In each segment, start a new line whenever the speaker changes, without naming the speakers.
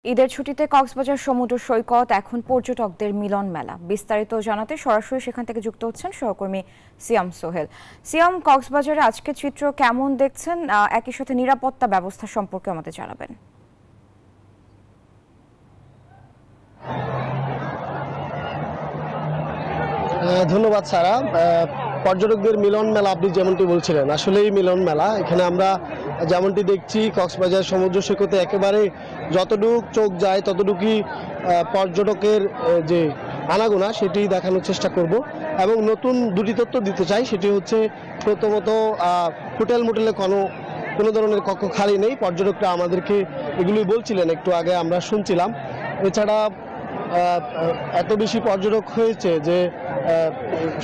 ঈদের ছুটিতে কক্সবাজার সমুদ্র সৈকত এখন পর্যটকদের মিলন মেলা। বিস্তারিত জানাতে সরাসরি সেখান থেকে যুক্ত হচ্ছেন সহকর্মী সিয়াম সোহেল। সিয়াম, কক্সবাজারে আজকের চিত্র কেমন দেখছেন, একই সাথে নিরাপত্তা ব্যবস্থা সম্পর্কে আমাদের জানাবেন।
ধন্যবাদ সারা। পর্যটকদের মিলন মেলা আপনি যেমনটি বলছিলেন, আসলেই মিলন মেলা। এখানে আমরা যেমনটি দেখছি, কক্সবাজার সমুদ্র সৈকতে একেবারে যতটুক চোখ যায় ততটুকুই পর্যটকের যে আনাগোনা সেটি দেখানোর চেষ্টা করব। এবং নতুন দুটি তথ্য দিতে চাই, সেটি হচ্ছে প্রথমত হোটেল মোটেলে কোনো ধরনের কক্ষ খালি নেই। পর্যটকরা আমাদেরকে এগুলোই বলছিলেন, একটু আগে আমরা শুনছিলাম। এছাড়া এত বেশি পর্যটক হয়েছে যে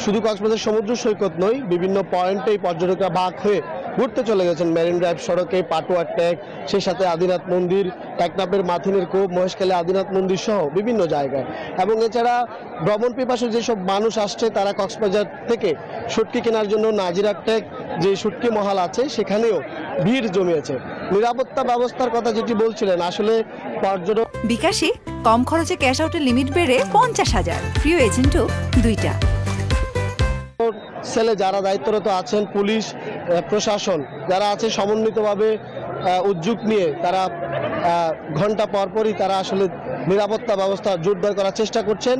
শুধু কক্সবাজার সমুদ্র সৈকত নয়, বিভিন্ন পয়েন্টেই পর্যটকরা ভাগ হয়ে ঘুরতে চলে গেছেন। মেরিন ড্রাইভ সড়কে পাটুয়া ট্যাগ, সেই সাথে আদিনাথ মন্দির, টেকনাফের মাথিনের কোপ, মহেশখালী আদিনাথ মন্দির সহ বিভিন্ন জায়গায়। এবং এছাড়া ভ্রমণ পিপাসু যেসব মানুষ আসছে তারা কক্সবাজার থেকে শুটকি কেনার জন্য নাজিরাট ট্যাগ যে শুটকি মহল আছে সেখানেও ভিড় জমিয়েছে। নিরাপত্তা ব্যবস্থার কথা যেটি বলছিলেন, আসলে পর্যটক
বিকাশে কম খরচে ক্যাশ আউটের লিমিট বেড়ে 50,000, প্রিয় এজেন্টও 2টা।
সেলে যারা দায়িত্বরত আছেন, পুলিশ প্রশাসন যারা আছে, সমন্বিতভাবে উদ্যোগ নিয়ে তারা ঘন্টা পরপরই তারা আসলে নিরাপত্তা ব্যবস্থা জোরদার করার চেষ্টা করছেন।